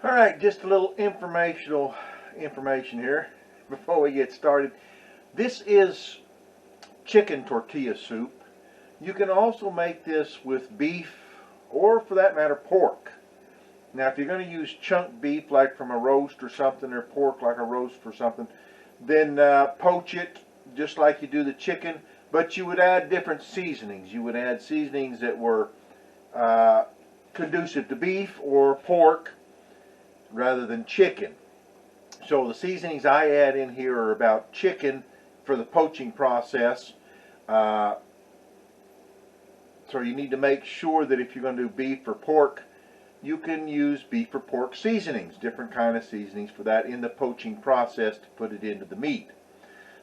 All right, just a little information here before we get started. This is chicken tortilla soup. You can also make this with beef or, for that matter, pork. Now, if you're going to use chunk beef like from a roast or something, or pork like a roast or something, then poach it just like you do the chicken, but you would add different seasonings. You would add seasonings that were conducive to beef or pork rather than chicken. So the seasonings I add in here are about chicken for the poaching process. So you need to make sure that if you're going to do beef or pork, you can use beef or pork seasonings, different kind of seasonings for that in the poaching process to put it into the meat.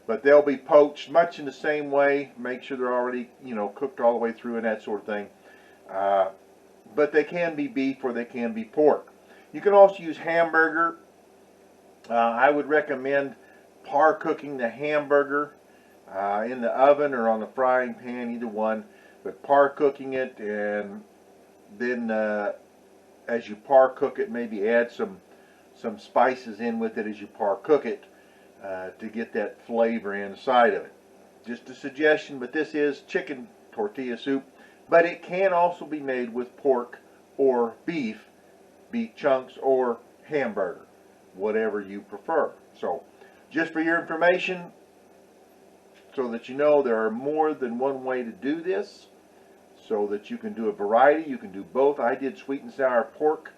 But they'll be poached much in the same way. Make sure they're already, cooked all the way through and that sort of thing. But they can be beef or they can be pork. You can also use hamburger. I would recommend par cooking the hamburger in the oven or on the frying pan, either one. But par cooking it, and then as you par cook it, maybe add some spices in with it as you par cook it to get that flavor inside of it. Just a suggestion, but this is chicken tortilla soup. But it can also be made with pork or beef chunks, or hamburger, whatever you prefer. So, just for your information, so that you know there are more than one way to do this, so that you can do a variety. You can do both. I did sweet and sour pork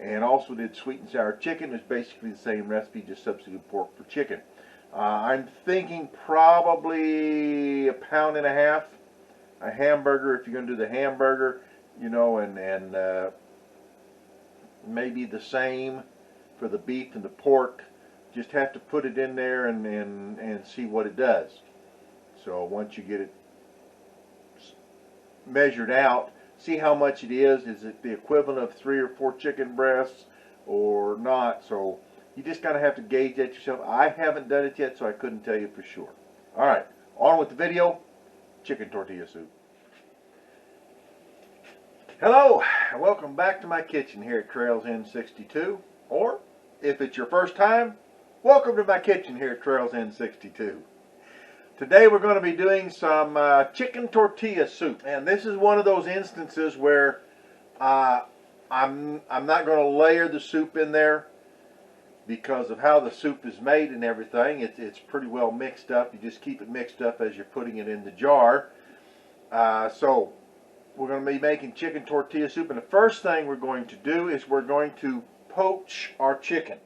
and also did sweet and sour chicken. It's basically the same recipe, just substitute pork for chicken. I'm thinking probably 1.5 pounds a hamburger if you're going to do the hamburger, and maybe the same for the beef and the pork. Just have to put it in there and see what it does. So once you get it measured out, see how much it is. Is it the equivalent of 3 or 4 chicken breasts or not? So you just kind of have to gauge that yourself. I haven't done it yet, so I couldn't tell you for sure. All right, on with the video. Chicken tortilla soup. Hello, and welcome back to my kitchen here at Trails N62. Or, if it's your first time, welcome to my kitchen here at Trails N62. Today we're going to be doing some chicken tortilla soup. And this is one of those instances where I'm not going to layer the soup in there because of how the soup is made and everything. It's pretty well mixed up. You just keep it mixed up as you're putting it in the jar. So we're going to be making chicken tortilla soup, and the first thing we're going to do is we're going to poach our chicken.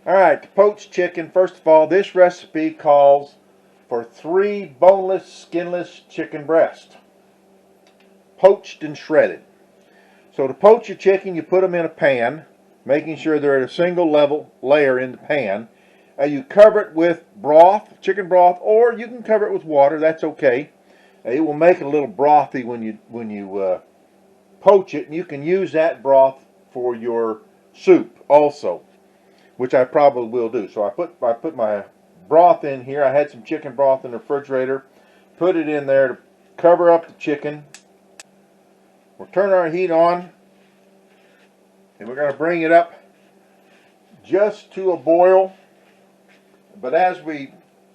Alright, to poach chicken, first of all, this recipe calls for 3 boneless, skinless chicken breasts, poached and shredded. So to poach your chicken, you put them in a pan, making sure they're at a single level layer in the pan. You cover it with broth, chicken broth, or you can cover it with water, that's okay. It will make it a little brothy when you poach it, and you can use that broth for your soup also, which I probably will do. So I put my broth in here. I had some chicken broth in the refrigerator. Put it in there to cover up the chicken. We'll turn our heat on, and we're going to bring it up just to a boil. But as we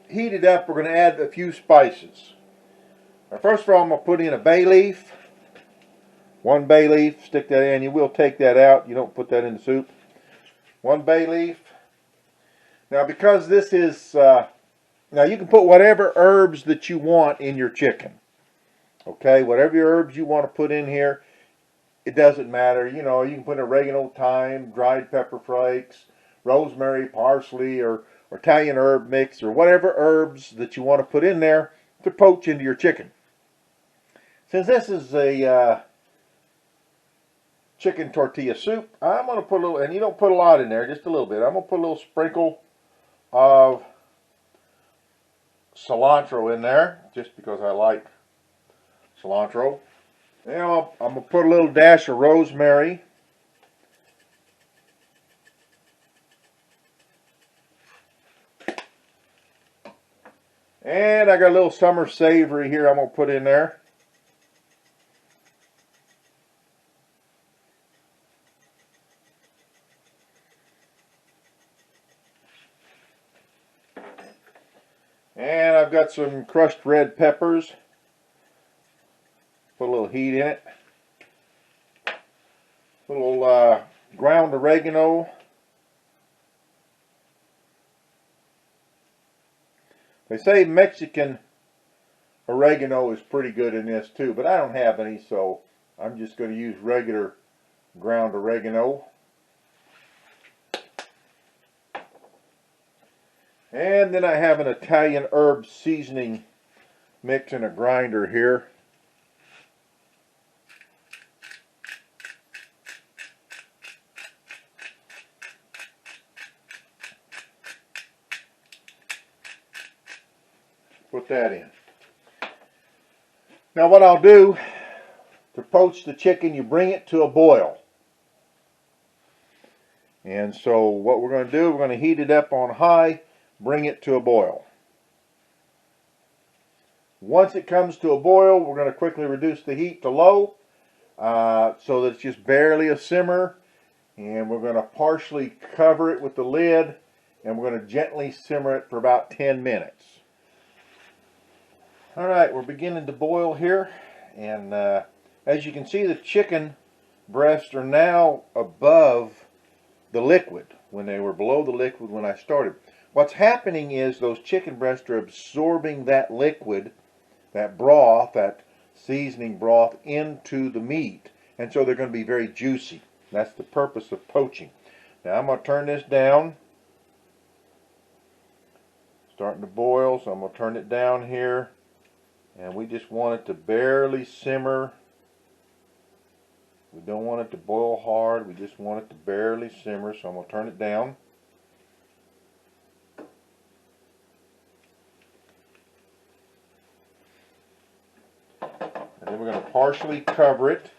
heat it up, we're going to add a few spices. Now, first of all, I'm going to put in a bay leaf. 1 bay leaf, stick that in. You will take that out. You don't put that in the soup. 1 bay leaf. Now, because this is, now you can put whatever herbs that you want in your chicken. Okay, whatever your herbs you want to put in here, it doesn't matter. You can put oregano, thyme, dried pepper flakes, rosemary, parsley, or Italian herb mix, or whatever herbs that you want to put in there to poach into your chicken. Since this is a chicken tortilla soup, I'm going to put a little, and you don't put a lot in there, just a little bit. I'm going to put a little sprinkle of cilantro in there, just because I like cilantro. And I'm going to put a little dash of rosemary. And I got a little summer savory here I'm going to put in there. And I've got some crushed red peppers. Put a little heat in it. A little ground oregano. They say Mexican oregano is pretty good in this too, but I don't have any, so I'm just going to use regular ground oregano. And then I have an Italian herb seasoning mix in a grinder here. Put that in. Now what I'll do to poach the chicken, you bring it to a boil. And so what we're going to do, we're going to heat it up on high, bring it to a boil. Once it comes to a boil, we're going to quickly reduce the heat to low so that it's just barely a simmer. And we're going to partially cover it with the lid, and we're going to gently simmer it for about 10 minutes. Alright, we're beginning to boil here, and as you can see, the chicken breasts are now above the liquid when they were below the liquid when I started. What's happening is those chicken breasts are absorbing that liquid, that broth, that seasoning broth into the meat, and so they're going to be very juicy. That's the purpose of poaching. Now I'm going to turn this down. Starting to boil, so I'm going to turn it down here. And we just want it to barely simmer. We don't want it to boil hard. We just want it to barely simmer. So I'm going to turn it down. And then we're going to partially cover it.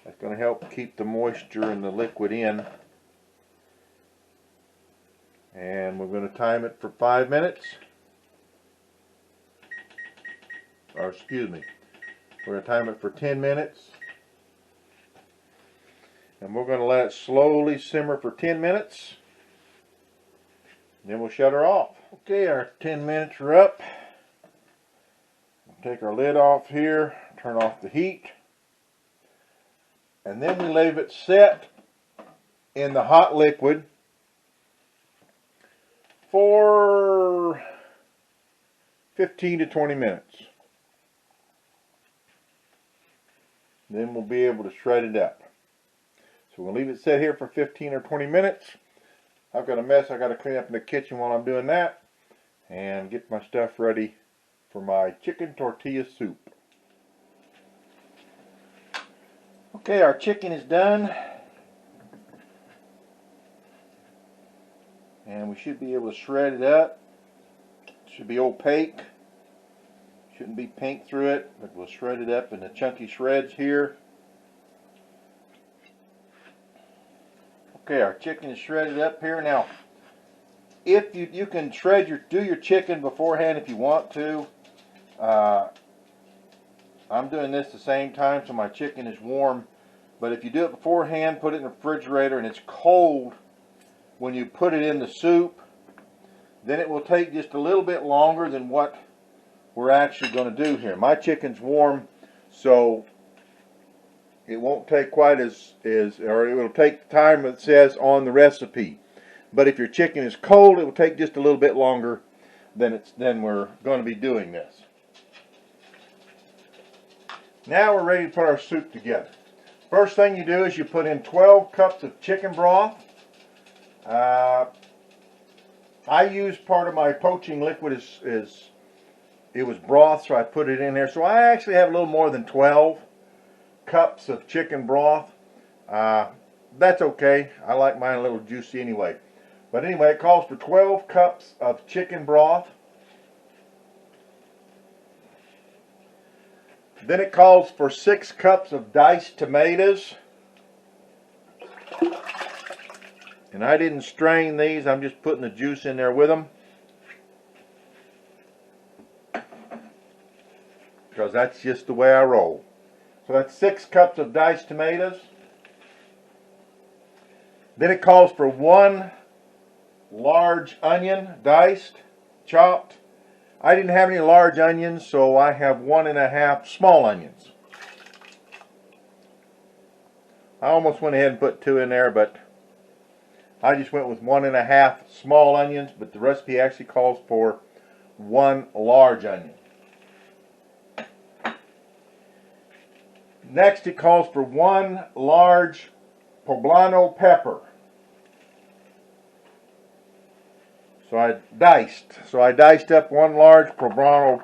That's going to help keep the moisture and the liquid in. And we're going to time it for 5 minutes. Or excuse me, we're going to time it for 10 minutes. And we're going to let it slowly simmer for 10 minutes. Then we'll shut her off. Okay, our 10 minutes are up. We'll take our lid off here, turn off the heat. And then we leave it set in the hot liquid for 15 to 20 minutes. Then we'll be able to shred it up. So we'll leave it set here for 15 or 20 minutes. I've got a mess I got to clean up in the kitchen while I'm doing that, and get my stuff ready for my chicken tortilla soup. Okay, our chicken is done, and we should be able to shred it up. It should be opaque. Shouldn't be pink through it, but we'll shred it up into chunky shreds here. Okay, our chicken is shredded up here. Now, if you can do your chicken beforehand if you want to. I'm doing this the same time so my chicken is warm. But if you do it beforehand, put it in the refrigerator and it's cold when you put it in the soup, then it will take just a little bit longer than what we're actually going to do here. My chicken's warm, so it won't take quite or it will take the time it says on the recipe. But if your chicken is cold, it will take just a little bit longer than we're going to be doing this. Now we're ready to put our soup together. First thing you do is you put in 12 cups of chicken broth. I use part of my poaching liquid it was broth, so I put it in there. So I actually have a little more than 12 cups of chicken broth. That's okay. I like mine a little juicy anyway. But anyway, it calls for 12 cups of chicken broth. Then it calls for 6 cups of diced tomatoes. And I didn't strain these. I'm just putting the juice in there with them, because that's just the way I roll. So that's 6 cups of diced tomatoes. Then it calls for 1 large onion, diced, chopped, I didn't have any large onions, so I have 1½ small onions. I almost went ahead and put 2 in there, but I just went with 1½ small onions, but the recipe actually calls for 1 large onion. Next, it calls for 1 large poblano pepper. So I diced up 1 large poblano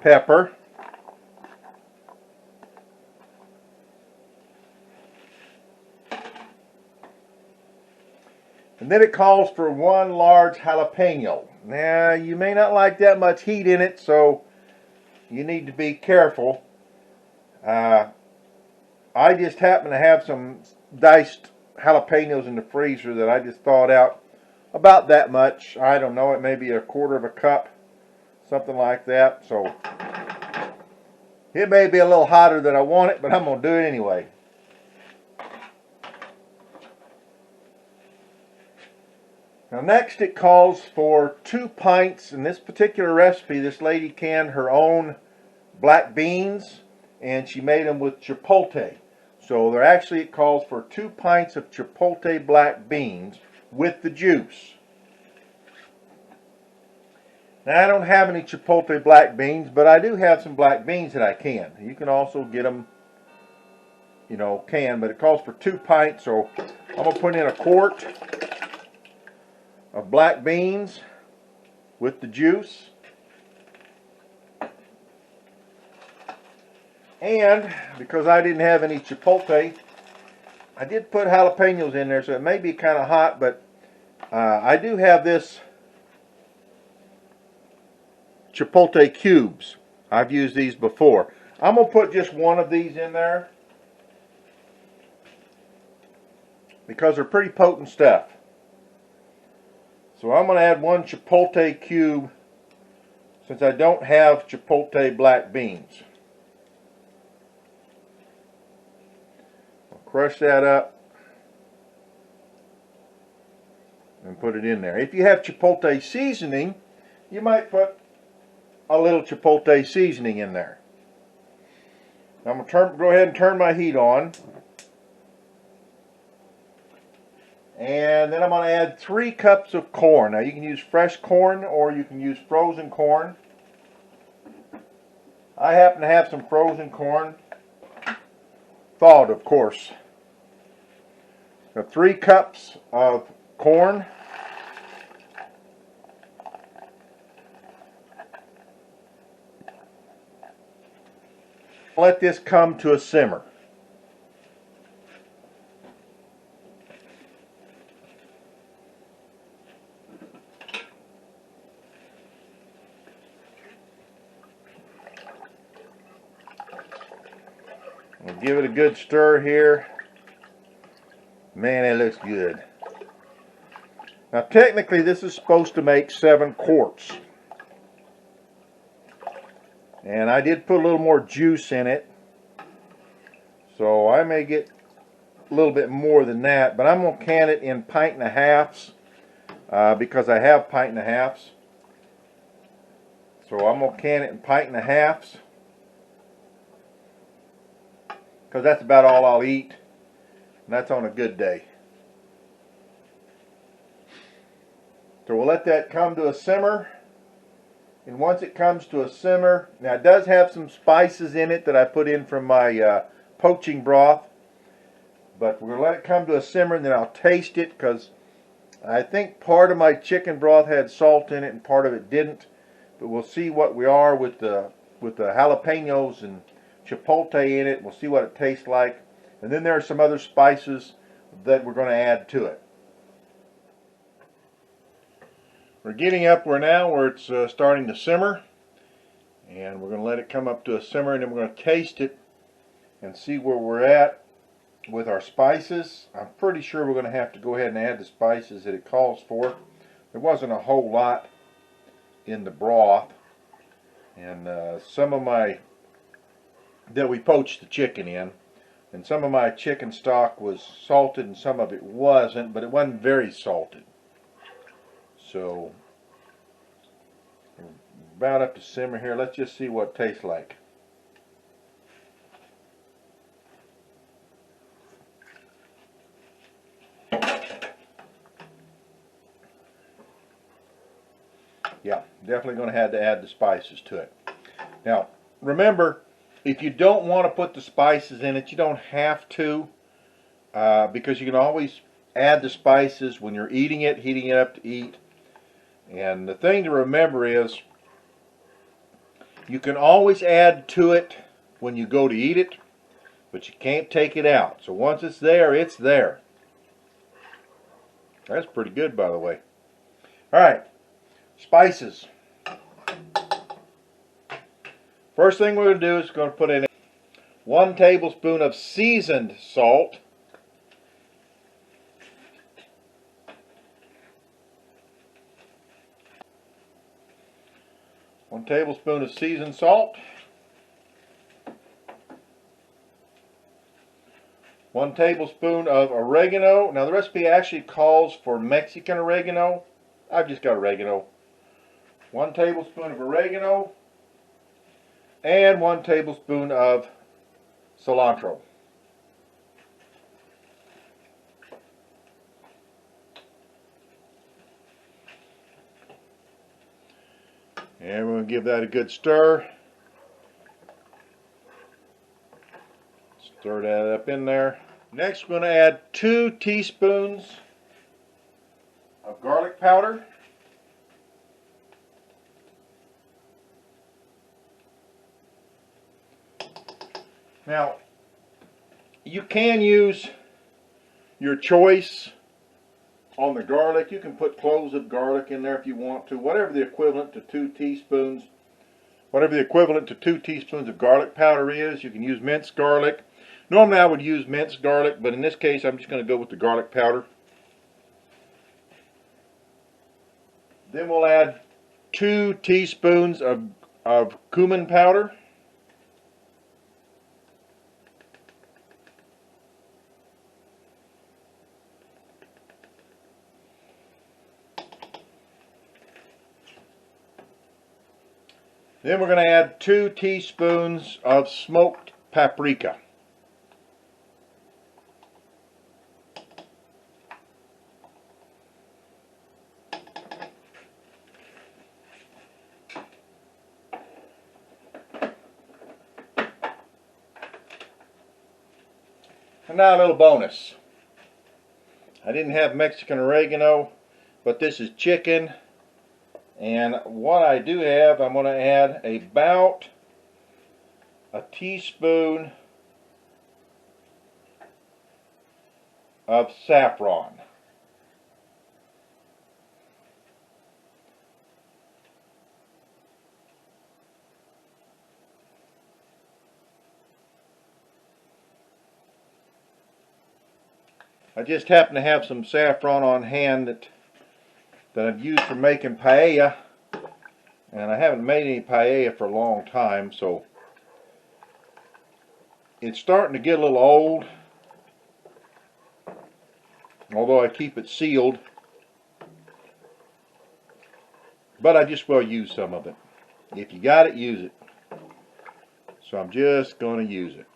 pepper. And then it calls for 1 large jalapeno. Now, you may not like that much heat in it, so you need to be careful. I just happen to have some diced jalapenos in the freezer that I just thawed out about that much. I don't know, it may be 1/4 cup, something like that. So it may be a little hotter than I want it, but I'm going to do it anyway. Now next it calls for 2 pints. In this particular recipe, this lady canned her own black beans and she made them with chipotle. So it calls for 2 pints of chipotle black beans with the juice. Now I don't have any chipotle black beans, but I do have some black beans that I can. You can also get them, canned, but it calls for 2 pints, so I'm going to put in 1 quart of black beans with the juice. And because I didn't have any chipotle, I did put jalapenos in there, so it may be kind of hot, but I do have this chipotle cubes. I've used these before. I'm going to put just 1 of these in there because they're pretty potent stuff. So I'm going to add 1 chipotle cube since I don't have chipotle black beans. I'll crush that up and put it in there. If you have chipotle seasoning, you might put a little chipotle seasoning in there. Now I'm going to go ahead and turn my heat on. And then I'm going to add 3 cups of corn. Now you can use fresh corn or you can use frozen corn. I happen to have some frozen corn. Thawed, of course. Now 3 cups of corn. Let this come to a simmer. We'll give it a good stir here. Man, it looks good. Now technically this is supposed to make 7 quarts. And I did put a little more juice in it. So I may get a little bit more than that. But I'm going to can it in 1.5 pints because I have 1.5 pints. So I'm going to can it in 1.5 pints. Because that's about all I'll eat. And that's on a good day. So we'll let that come to a simmer. And once it comes to a simmer, now it does have some spices in it that I put in from my poaching broth. But we're going to let it come to a simmer and then I'll taste it because I think part of my chicken broth had salt in it and part of it didn't. But we'll see what we are with the jalapenos and chipotle in it. We'll see what it tastes like. And then there are some other spices that we're going to add to it. We're getting up where it's starting to simmer. And we're going to let it come up to a simmer and then we're going to taste it and see where we're at with our spices. I'm pretty sure we're going to have to go ahead and add the spices that it calls for. There wasn't a whole lot in the broth. And some of my that we poached the chicken in, and some of my chicken stock was salted and some of it wasn't, but it wasn't very salted. So about up to simmer here. Let's just see what it tastes like. Yeah, definitely going to have to add the spices to it. Now, remember, if you don't want to put the spices in it, you don't have to, because you can always add the spices when you're eating it, heating it up to eat. And the thing to remember is, you can always add to it when you go to eat it, but you can't take it out. So once it's there, it's there. That's pretty good, by the way. All right, spices. First thing we're going to do is going to put in 1 tablespoon of seasoned salt. One tablespoon of seasoned salt. 1 tablespoon of oregano. Now the recipe actually calls for Mexican oregano. I've just got oregano. 1 tablespoon of oregano. And 1 tablespoon of cilantro. And we're going to give that a good stir. Stir that up in there. Next we're going to add 2 teaspoons of garlic powder. Now, you can use your choice on the garlic. You can put cloves of garlic in there if you want to. Whatever the equivalent to 2 teaspoons. Whatever the equivalent to 2 teaspoons of garlic powder is. You can use minced garlic. Normally I would use minced garlic, but in this case I'm just going to go with the garlic powder. Then we'll add 2 teaspoons of cumin powder. Then we're going to add 2 teaspoons of smoked paprika. And now a little bonus. I didn't have Mexican oregano, but this is chicken. And what I do have, I'm going to add about a teaspoon of saffron. I just happen to have some saffron on hand that I've used for making paella, and I haven't made any paella for a long time, so it's starting to get a little old, although I keep it sealed, but I just will use some of it. If you got it, use it. So I'm just going to use it.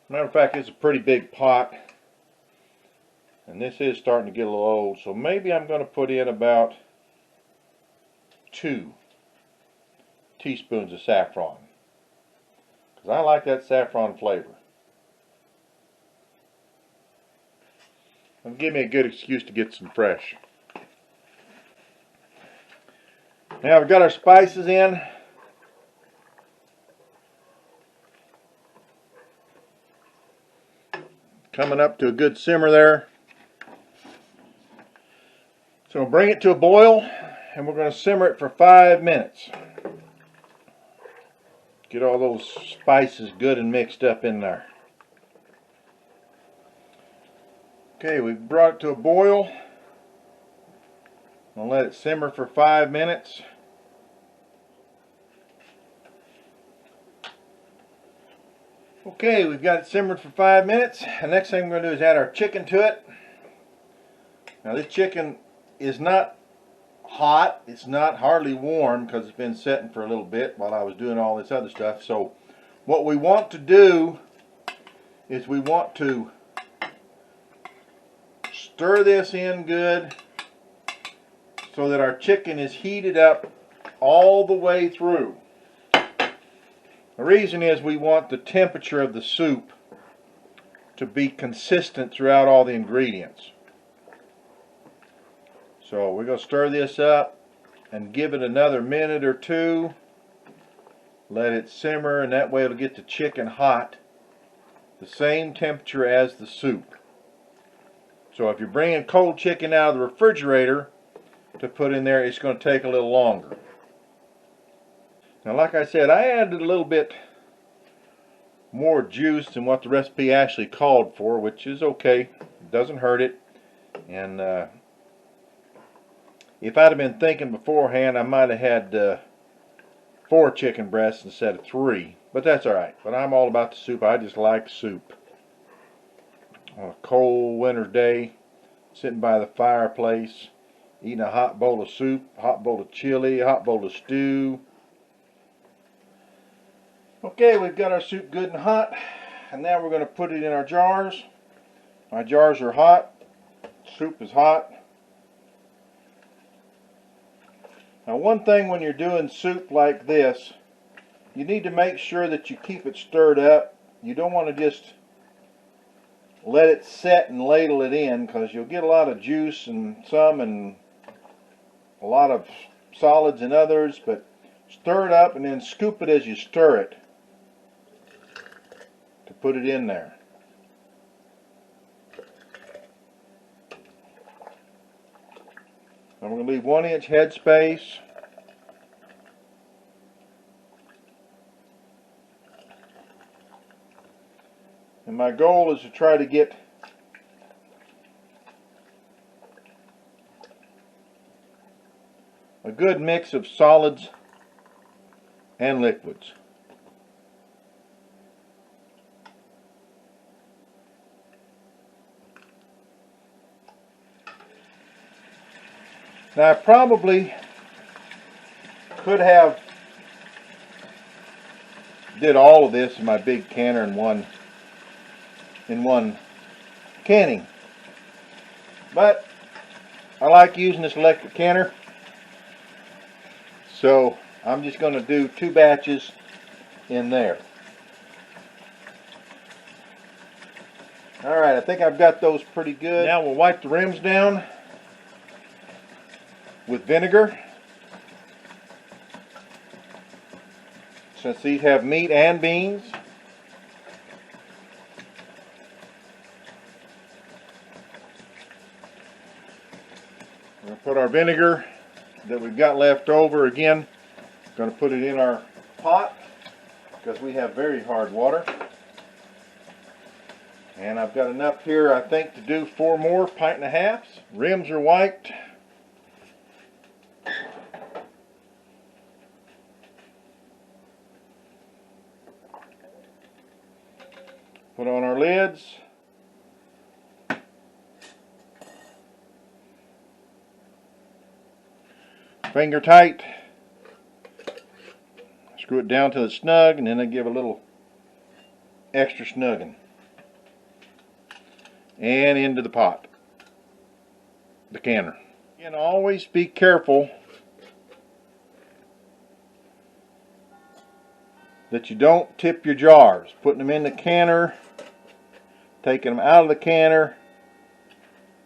Matter of fact, it's a pretty big pot, and this is starting to get a little old, so maybe I'm going to put in about 2 teaspoons of saffron, because I like that saffron flavor. It'll give me a good excuse to get some fresh. Now we've got our spices in. Coming up to a good simmer there. So we'll bring it to a boil, and we're going to simmer it for 5 minutes. Get all those spices good and mixed up in there. Okay, we've brought it to a boil. I'll let it simmer for 5 minutes. Okay, we've got it simmered for 5 minutes. The next thing we're going to do is add our chicken to it. Now this chicken is not hot, it's not hardly warm because it's been setting for a little bit while I was doing all this other stuff. So what we want to do is we want to stir this in good so that our chicken is heated up all the way through. The reason is we want the temperature of the soup to be consistent throughout all the ingredients. So we're going to stir this up and give it another minute or two. Let it simmer, and that way it'll get the chicken hot, the same temperature as the soup. So if you're bringing cold chicken out of the refrigerator to put in there, it's going to take a little longer. Now, like I said, I added a little bit more juice than what the recipe actually called for, which is okay. It doesn't hurt it. And if I'd have been thinking beforehand, I might have had 4 chicken breasts instead of 3. But that's alright. But I'm all about the soup. I just like soup. On a cold winter's day, sitting by the fireplace, eating a hot bowl of soup, a hot bowl of chili, a hot bowl of stew. Okay, we've got our soup good and hot, and now we're going to put it in our jars. My jars are hot, soup is hot. Now, one thing when you're doing soup like this, you need to make sure that you keep it stirred up. You don't want to just let it set and ladle it in, because you'll get a lot of juice and some and a lot of solids in others, but stir it up and then scoop it as you stir it to put it in there. And we're going to leave 1 inch head space. And my goal is to try to get a good mix of solids and liquids. Now, I probably could have did all of this in my big canner in one canning, but I like using this electric canner, so I'm just going to do 2 batches in there. Alright, I think I've got those pretty good. Now we'll wipe the rims down with vinegar, since these have meat and beans. We're going to put our vinegar that we've got left over, again, going to put it in our pot because we have very hard water. And I've got enough here, I think, to do 4 more 1.5 pints. Rims are wiped. Put on our lids. Finger tight. Screw it down till it's snug, and then I give a little extra snugging. And into the pot, the canner. And always be careful that you don't tip your jars. Putting them in the canner, taking them out of the canner.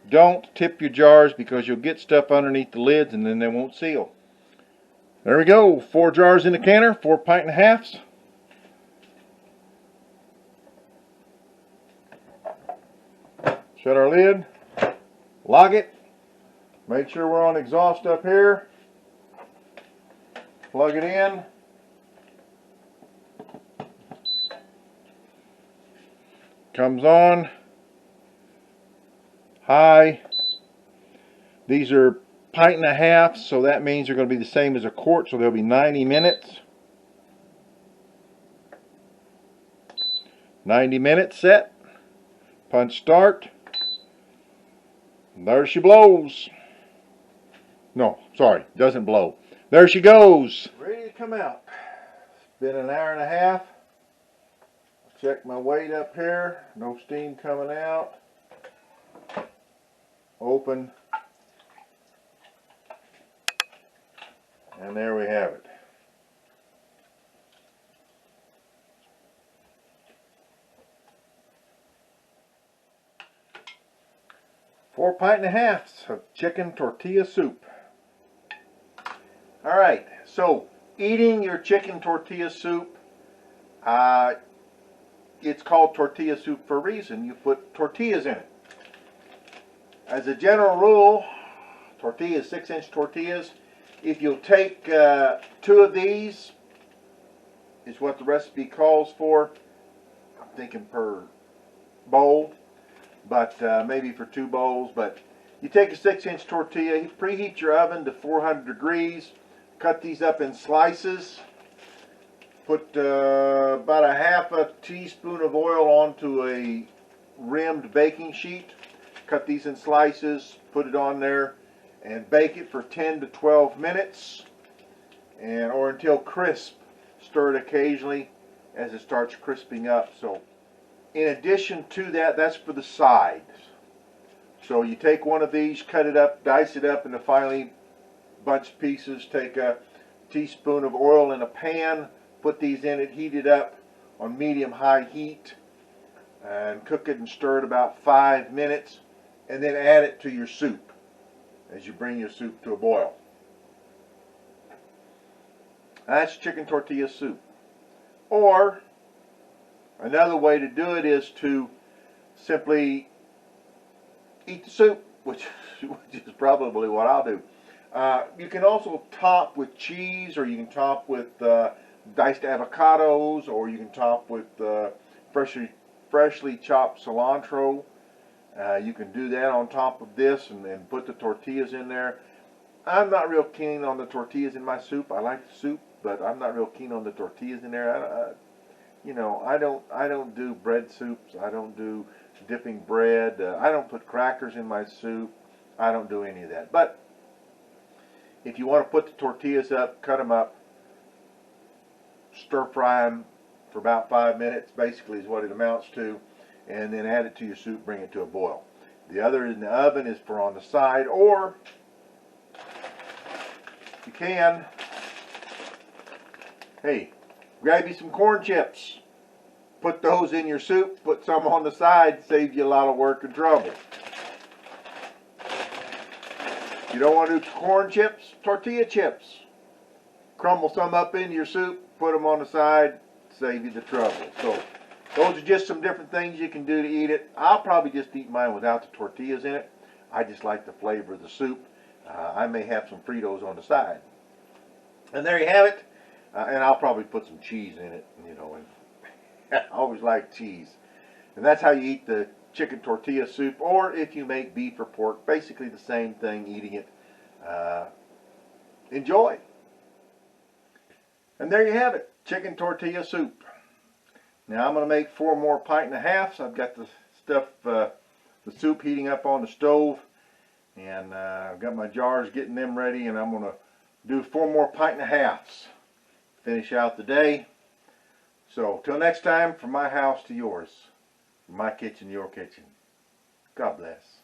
Don't tip your jars, because you'll get stuff underneath the lids and then they won't seal. There we go, 4 jars in the canner, 4 1.5 pints. Shut our lid, lock it, make sure we're on exhaust up here, plug it in, comes on, high. These are 1.5 pints, so that means they're going to be the same as a quart, so they'll be 90 minutes. 90 minutes set. Punch start. And there she blows. No, sorry, doesn't blow. There she goes. Ready to come out. It's been an hour and a half. Check my weight up here. No steam coming out. Open. And there we have it. Four pint and a half of chicken tortilla soup. Alright, so eating your chicken tortilla soup, it's called tortilla soup for a reason. You put tortillas in it. As a general rule, tortillas, 6-inch tortillas, if you'll take 2 of these, is what the recipe calls for. I'm thinking per bowl, but maybe for 2 bowls. But you take a 6-inch tortilla, preheat your oven to 400 degrees, cut these up in slices, put about a half a teaspoon of oil onto a rimmed baking sheet, cut these in slices, put it on there, and bake it for 10 to 12 minutes, or until crisp. Stir it occasionally as it starts crisping up. So in addition to that, that's for the sides. So you take one of these, cut it up, dice it up into finely bunched pieces, take a teaspoon of oil in a pan, put these in it, heat it up on medium-high heat, and cook it and stir it about 5 minutes, and then add it to your soup as you bring your soup to a boil. That's chicken tortilla soup. Or another way to do it is to simply eat the soup, which is probably what I'll do. You can also top with cheese, or you can top with diced avocados, or you can top with freshly chopped cilantro. You can do that on top of this and put the tortillas in there. I'm not real keen on the tortillas in my soup. I like the soup, but I'm not real keen on the tortillas in there. I don't do bread soups. I don't do dipping bread. I don't put crackers in my soup. I don't do any of that. But if you want to put the tortillas up, cut them up, stir fry them for about 5 minutes, basically is what it amounts to, and then add it to your soup, bring it to a boil. The other in the oven is for on the side, or you can, hey, grab you some corn chips, put those in your soup, put some on the side, save you a lot of work and trouble. You don't want to do corn chips, tortilla chips. Crumble some up into your soup, put them on the side, save you the trouble. So those are just some different things you can do to eat it. I'll probably just eat mine without the tortillas in it. I just like the flavor of the soup. I may have some Fritos on the side. And there you have it. And I'll probably put some cheese in it, and I always like cheese. And that's how you eat the chicken tortilla soup, or if you make beef or pork, basically the same thing, eating it. Enjoy. And there you have it, chicken tortilla soup. Now I'm going to make 4 more pint and a halves. I've got the stuff, the soup heating up on the stove, and I've got my jars getting them ready, and I'm going to do 4 more pint and a halves. Finish out the day. So till next time, from my house to yours, from my kitchen to your kitchen. God bless.